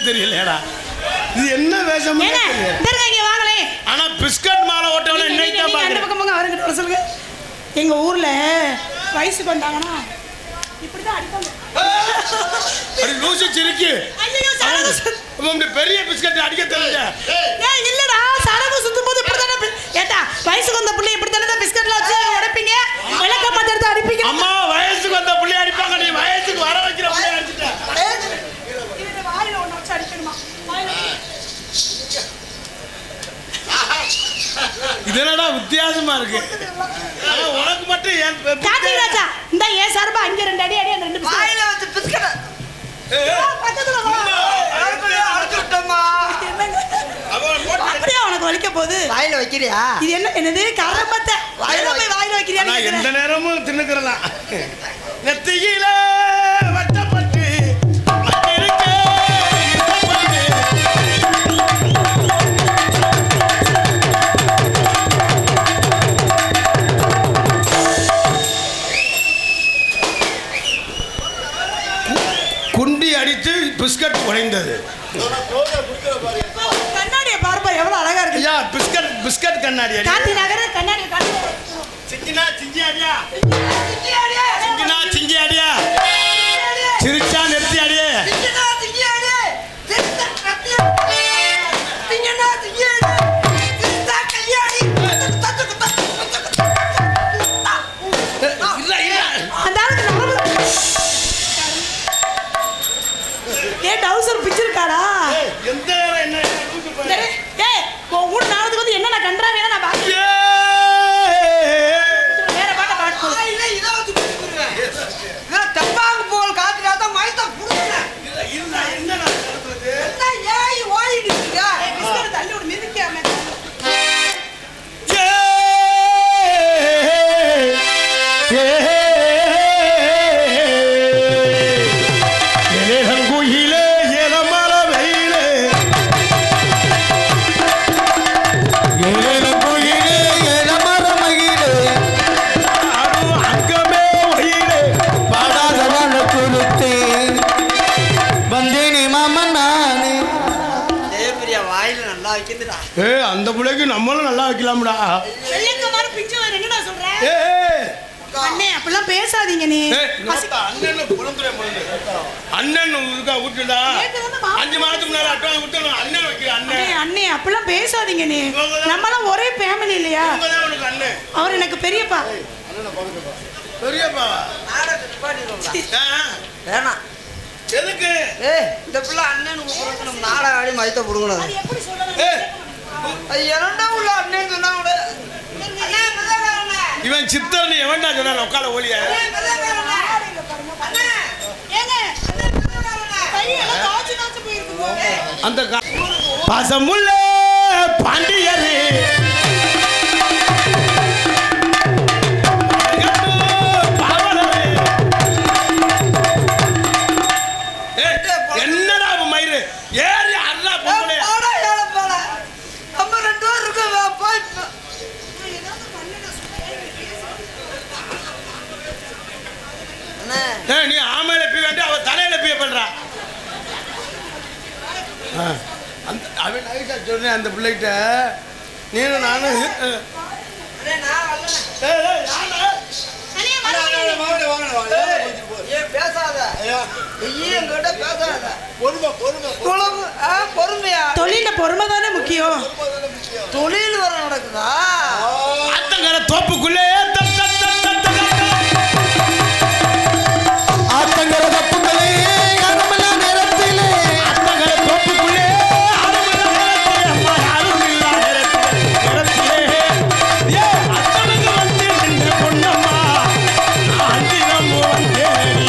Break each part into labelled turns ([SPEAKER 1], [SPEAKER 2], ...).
[SPEAKER 1] தெரியலடா இது என்ன வேஷம்
[SPEAKER 2] வாங்களே.
[SPEAKER 1] ஆனா பிஸ்கட் மாலை ஓட்டவன இன்னைக்கு
[SPEAKER 2] அந்த பக்கம் அவர்கிட்ட சொல்லுங்க. எங்க ஊர்ல வயசுக்கு வந்தாங்கன்னா இப்படிதான் அடிப்பாங்க.
[SPEAKER 1] அடி லூசு சிரிக்கி.
[SPEAKER 2] ஐயோ
[SPEAKER 1] சரகு பெரிய பிஸ்கட் அடிக்க தெரியல.
[SPEAKER 2] ஏய் இல்லடா சரகு சுத்தும்போது இப்படி தான ஏட்டா வயசுக்கு வந்த புள்ளை இப்படி தான பிஸ்கட்ல வச்சு உடைப்பீங்க. விளக்க பத்திரத்தை அடிப்பீங்க.
[SPEAKER 1] அம்மா வயசுக்கு வந்த புள்ளை அடிப்பாங்க. நீ வயசுக்கு வர வைக்கிற புள்ளை அடிச்சிட்ட.
[SPEAKER 2] இது வாயில ஒண்ணு வச்சு அடிக்கணுமா?
[SPEAKER 1] இதனடா வித்தியாசமா இருக்கு. ஆனா உனக்கு மட்டும் ஏன்
[SPEAKER 2] காத்தி ராஜா இந்த ஏன் சார்பா அங்க ரெண்டு அடி அடி ரெண்டு
[SPEAKER 3] வாயில வச்சு பிஸ்கட்
[SPEAKER 2] பக்கத்துல வா.
[SPEAKER 3] அடிச்சுட்டமா.
[SPEAKER 2] அப்படியே உனக்கு வலிக்க போகுது.
[SPEAKER 3] வாயில வைக்கிறியா?
[SPEAKER 2] இது என்ன என்னது கரம்பத்தை வாயில வைக்கிறியா?
[SPEAKER 1] நான் எந்த நேரமும் தின்னுக்கிறலாம். நெத்தியில வட்டப்பட்டு குண்டி அடித்து பிஸ்கட் உடைந்தது.
[SPEAKER 2] கண்ணாடியை பார்ப்பா எவ்வளவு அழகா இருக்கு.
[SPEAKER 1] ஐயா பிஸ்கட் கண்ணாடி அடி.
[SPEAKER 2] காத்தி நகர கண்ணாடி காத்தி.
[SPEAKER 1] சிங்கினா சிங்கி அடியா. சிங்கினா சிங்கி அடியா. சிரிச்சா நிறுத்தி அடியே.
[SPEAKER 3] சிங்கினா சிங்கி அடி. சிரிச்சா கத்தி. சிங்கினா சிங்கி அடி. சிரிச்சா கையாடி.
[SPEAKER 1] இல்ல இல்ல.
[SPEAKER 2] அந்தாளுக்கு நம்ம ஏ டவுசர் பிச்சிருக்காடா.
[SPEAKER 1] எந்த நேரம் என்ன லூசு பைய.
[SPEAKER 2] ஏய் ஊர் நாளத்துக்கு வந்து என்ன நான் கண்டறா வேணா நான் பாக்க. வேற பாட்ட பாட்டு போடு.
[SPEAKER 3] இல்ல இத வந்து குடுக்குறேன். நான் தப்பாங்க போல் காத்துறாத மைத்த புடுறேன்.
[SPEAKER 1] இல்ல என்ன நான் சொல்றது.
[SPEAKER 3] என்ன ஏய் ஓடிடுங்க.
[SPEAKER 2] பிஸ்கட் தள்ளி விடு மிதிக்காம.
[SPEAKER 1] அந்த புள்ளைக்கு நம்மளும் நல்லா வைக்கலாம்டா.
[SPEAKER 2] வெள்ளைக்கமார பிஞ்சு வர என்னடா சொல்ற? அண்ணே அப்பலாம் பேசாதீங்க நீ.
[SPEAKER 1] அண்ணன் புலந்துறே புலந்து. அண்ணன் உருக்கா ஊட்டுடா. 5 மாசத்துக்கு முன்னால அட்வான்ஸ் கொடுத்தோம். அண்ணன் வைக்கிற அண்ணன்.
[SPEAKER 2] அண்ணே அப்பலாம் பேசாதீங்க நீ. நம்மலாம் ஒரே ஃபேமிலி இல்லையா?
[SPEAKER 1] உனக்கு அண்ணன்.
[SPEAKER 2] அவர் எனக்கு பெரியப்பா.
[SPEAKER 1] அண்ணனை பாருங்கப்பா. பெரியப்பா.
[SPEAKER 3] நாடகத்தை பாடிடுறோம். வேணாம்.
[SPEAKER 1] எதுக்கு?
[SPEAKER 3] இந்த பிள்ளை அண்ணன் கூப்பிடுறது நம்ம நாடகம் ஆடி மைத்த புடுங்கணும்.
[SPEAKER 2] அது எப்படி சொல்றது?
[SPEAKER 3] அது என்னடா உள்ள அண்ணன் சொன்னா கூட
[SPEAKER 1] இவன் சித்தர்னு எவன்டா சொன்னா உட்கால ஓலியா? அந்த பாசமுள்ள பாண்டியரே என்னடா மயிறு ஏறி அண்ணா போல
[SPEAKER 3] நம்ம 2 பேர் இருக்கோம் போய்
[SPEAKER 1] நீ ஆமையில பீ வேண்டி அவ தலையில பீ பண்றா. அவன் நைட்டா சொன்னேன் அந்த பிள்ளைகிட்ட நீனும் நானும்
[SPEAKER 3] பொறுமையா
[SPEAKER 2] தொழில பொறுமை தானே முக்கியம்.
[SPEAKER 3] தொழில் வர நடக்குதா
[SPEAKER 1] அத்தங்கர தோப்புக்குள்ளே
[SPEAKER 4] ஆத்தங்கர தப்புகளே அரமல நேரத்திலே
[SPEAKER 1] அத்தங்கர தோப்புக்குள்ளே அரமல நேரத்திலே யாரும் இல்ல நேரத்திலே ஏ அத்தனுக்கு வந்து நின்ற பொன்னம்மா அந்திரம் வந்தேடி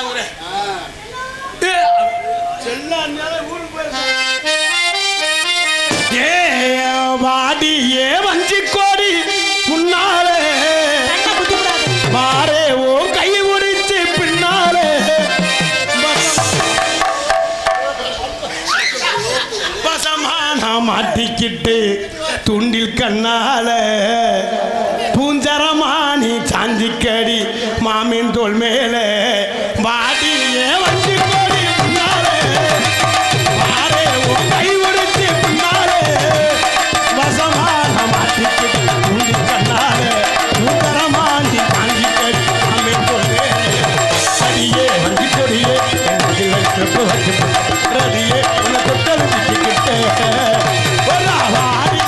[SPEAKER 1] வாங்குறேன். செல்லான்னால ஊருக்கு போயிருக்கேன்.
[SPEAKER 4] ஏ வாடியே வஞ்சி கோடி முன்னாலே
[SPEAKER 2] கண்ணை குத்தி விடாது.
[SPEAKER 4] மாறே ஓ கை உரிச்சு பின்னாலே பசமான மாட்டிக்கிட்டு துண்டில் கண்ணால பூஞ்சரமானி சாஞ்சிக்கடி மாமின் தோல் மேல வாடியே வஞ்சி கோடி முன்னாலே மாறே ஓ கை உரிச்சு பின்னாலே வசமான மாட்டிக்கிட்டு துண்டில் கண்ணால பூஞ்சரமானி சாஞ்சிக்கடி மாமின் தோல் மேல அடியே வஞ்சி கொடியே ரதியே உன்னை தொட்டது கிட்ட ஒரு வாடி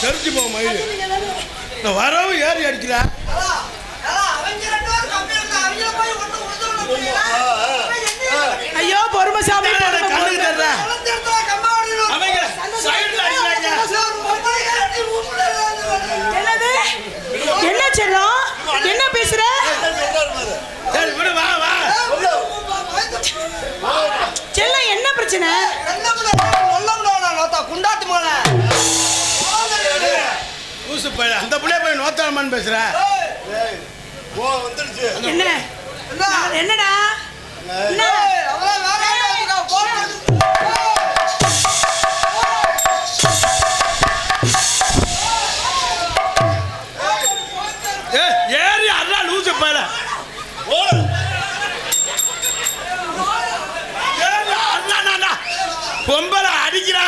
[SPEAKER 1] தெரிஞ்சு போ மயில். நான் வரவு ஏறி அடிக்கிறா.
[SPEAKER 2] ஐயோ பொறுமசாமி
[SPEAKER 1] கண்ணுக்கு தர்றா. அவங்க சைடுல அடிக்கிறாங்க.
[SPEAKER 2] என்னது? என்ன செல்லம்? என்ன பேசுற?
[SPEAKER 1] சரி விடு, வா வா.
[SPEAKER 2] செல்லம் என்ன பிரச்சனை?
[SPEAKER 3] குண்டாத்து போல
[SPEAKER 1] ஊசு பையல அந்த புள்ளைய போய் நோத்தாளமான்னு பேசுற.
[SPEAKER 2] என்ன? என்னடா? என்ன?
[SPEAKER 1] ஏறி அண்ணா லூசு பையல. அண்ணா பொம்பளை அடிக்கிறா.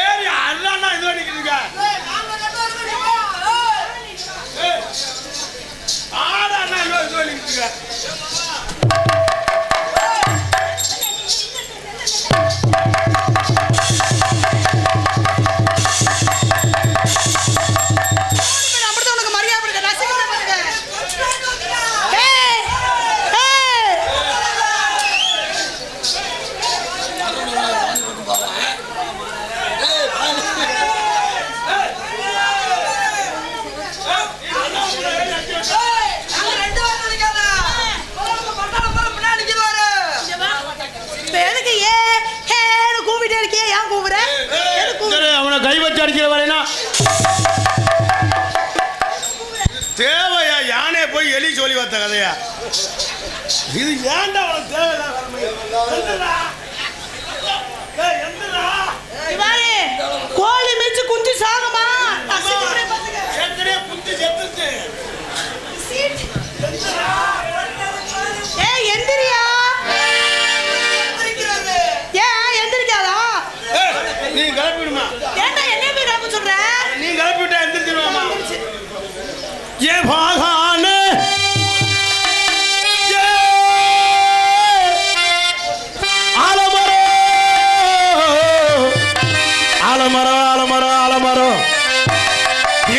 [SPEAKER 1] ஏறி அண்ணா இது அடிக்கிறீங்க. ஆடா அண்ணா இது அடிக்கிறீங்க.
[SPEAKER 2] அப்படிதான் உனக்கு மரியாதை கொடுக்க ரசிகத்தை பாருங்க. ஏய், ஏய். இப்ப எதுக்கு ஏன்னு கூப்பிட்டே இருக்கியே? ஏன் கூப்பிடுற? எதுக்கு கூப்பிடுற?
[SPEAKER 4] அவனை கை வச்சு அடிக்கிற வரைனா
[SPEAKER 1] தேவையா? யானே போய் எலி சொல்லி வந்த கதையா இது? ஏன்டா உனக்கு தேவையில்ல?
[SPEAKER 2] இவாரு, கோழி மிச்சு குஞ்சு சாகுமா? நசுக்கிடுறேன் பாத்துக்க.
[SPEAKER 1] ஏற்கனவே புத்தி செத்துச்சு.
[SPEAKER 2] ஏய் எந்திரியா? ஏன் எந்திரிக்காதா?
[SPEAKER 1] நீ கிளப்பிடுமா?
[SPEAKER 2] ஏன்டா என்னைய போய் கிளம்ப சொல்ற?
[SPEAKER 1] நீ கிளப்பி விட்டா எந்திரிச்சிருவாமா?
[SPEAKER 4] ஏ பாகானே ஆலமரம் ஆலமரம் ஆலமரம் ஆலமரம்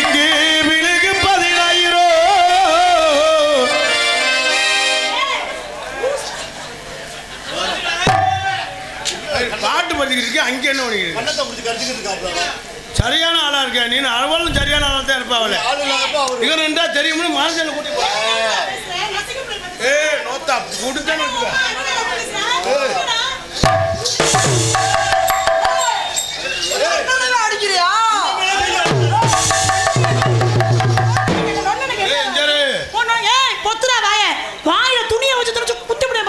[SPEAKER 4] இங்கு விழுகு 10,000
[SPEAKER 1] பாட்டு படிக்கிட்டு இருக்கேன். அங்கே என்ன பண்ணிக்கிட்டு சரியான ஆளா இருக்க நீ? அவளும் சரியான ஆளா தான் இருப்பா. அவளை இவன் ரெண்டா தெரியும்னு மனுஷனை கூட்டி போ. நோத்தா கொடுத்தானே இருக்குதா?
[SPEAKER 3] அடிக்கிறியா?
[SPEAKER 2] பொத்துறா வாய. வாயில துணியை வச்சு துணிச்சு குத்தி விட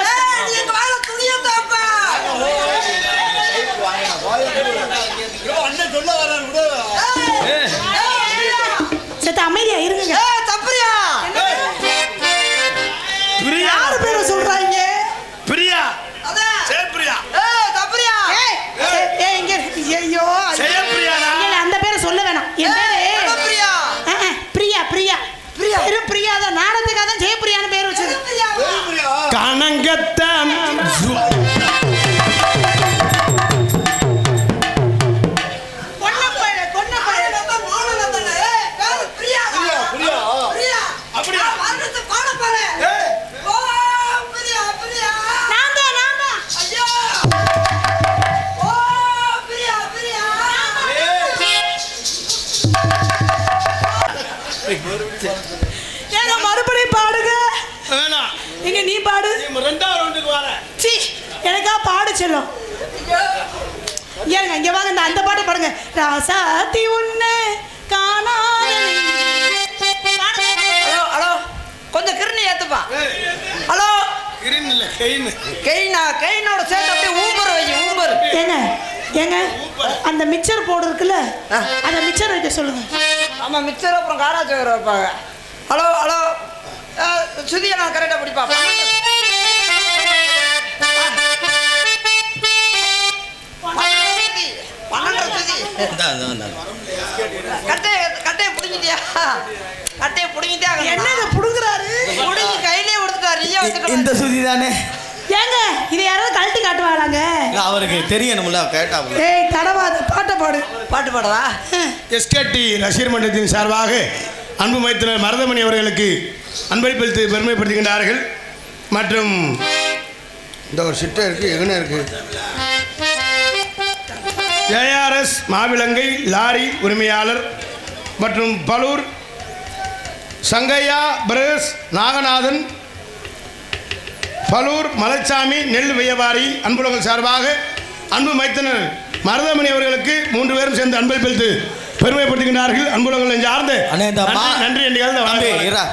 [SPEAKER 2] செத்த அமைதியா இருங்க.
[SPEAKER 3] தப்புறியா?
[SPEAKER 2] யாரு பேரை சொல்றாங்க?
[SPEAKER 1] பிரியா.
[SPEAKER 3] அதான்
[SPEAKER 1] சேப்பிரியா.
[SPEAKER 3] தப்புறியா?
[SPEAKER 2] இங்க ஐயோ
[SPEAKER 1] சேப்பிரியாடா.
[SPEAKER 2] அந்த பேரை சொல்ல வேணாம். என் பேரு
[SPEAKER 3] பிரியா.
[SPEAKER 2] பிரியா. பிரியா
[SPEAKER 3] பிரியா.
[SPEAKER 2] வெறும் பிரியா தான். நாடத்துக்காக தான் ஜெயப்பிரியான்னு பேர் வச்சது.
[SPEAKER 4] கணங்கத்தான்
[SPEAKER 2] கொன்னப்பழ ஏங்க மறுபடியும் பாடுங்க.
[SPEAKER 1] வேணாம்,
[SPEAKER 2] எங்க நீ பாடு.
[SPEAKER 1] நீ 2வது ரவுண்டுக்கு வர.
[SPEAKER 2] சி எனக்கா பாடு செல்லும். ஏங்க இங்க வாங்க, அந்த பாட்டை பாடுங்க. ராசாத்தி உன்னை காணாத
[SPEAKER 3] ஹலோ ஹலோ கொஞ்சம் கிருணி ஏத்துப்பா. ஹலோ
[SPEAKER 1] கிரீன் இல்ல கெயின்.
[SPEAKER 3] கெயினோட சேர்த்து அப்படியே ஊம்பர் வை ஊம்பர்.
[SPEAKER 2] ஏங்க அந்த மிக்சர் போர்டு இருக்குல்ல, அந்த மிக்சர் வைக்க சொல்லுங்க.
[SPEAKER 3] ஆமா மிக்சர் அப்புறம் காராச்சோகர் வைப்பாங்க. ஹலோ ஹலோ சுதியை நான் கரெக்டாக பிடிப்பா. கட்டையை பிடிங்கிட்டியா? கட்டையை பிடிங்கிட்டே
[SPEAKER 2] என்ன இதை புடுங்குறாரு?
[SPEAKER 3] பிடிங்கி கையிலே கொடுத்துட்டாரு. நீயே வச்சுக்கலாம்.
[SPEAKER 5] இந்த சுதி தானே
[SPEAKER 2] ஏங்க இதை யாராவது கழட்டி காட்டுவாங்க?
[SPEAKER 5] அவருக்கு தெரியணும்ல கேட்டாங்க.
[SPEAKER 2] ஏய் தடவாத, பாட்டை பாடு.
[SPEAKER 3] பாட்டு பாடவா?
[SPEAKER 1] எஸ்கேடி ரசிகர் மன்றத்தின் சார்பாக அன்பு மைத்தினர் மருதமணி அவர்களுக்கு அன்பளிப்பளித்து பெருமைப்படுத்துகின்றார்கள். மற்றும் இந்த ஒரு சிட்டை இருக்கு, எங்கன இருக்கு, ஏஆர்எஸ் மாவிலங்கை லாரி உரிமையாளர் மற்றும் பலூர் சங்கையா பிரதர்ஸ் நாகநாதன், பலூர் மலைச்சாமி நெல் வியாபாரி அன்புலகங்கள் சார்பாக அன்பு மைத்தனர் மருதமணி அவர்களுக்கு 3 பேரும் சேர்ந்து அன்பளிப்பளித்து பெருமைப்படுத்துகின்றார்கள். அன்புலகங்கள் சார்ந்து
[SPEAKER 5] நன்றி
[SPEAKER 1] நன்றி என்று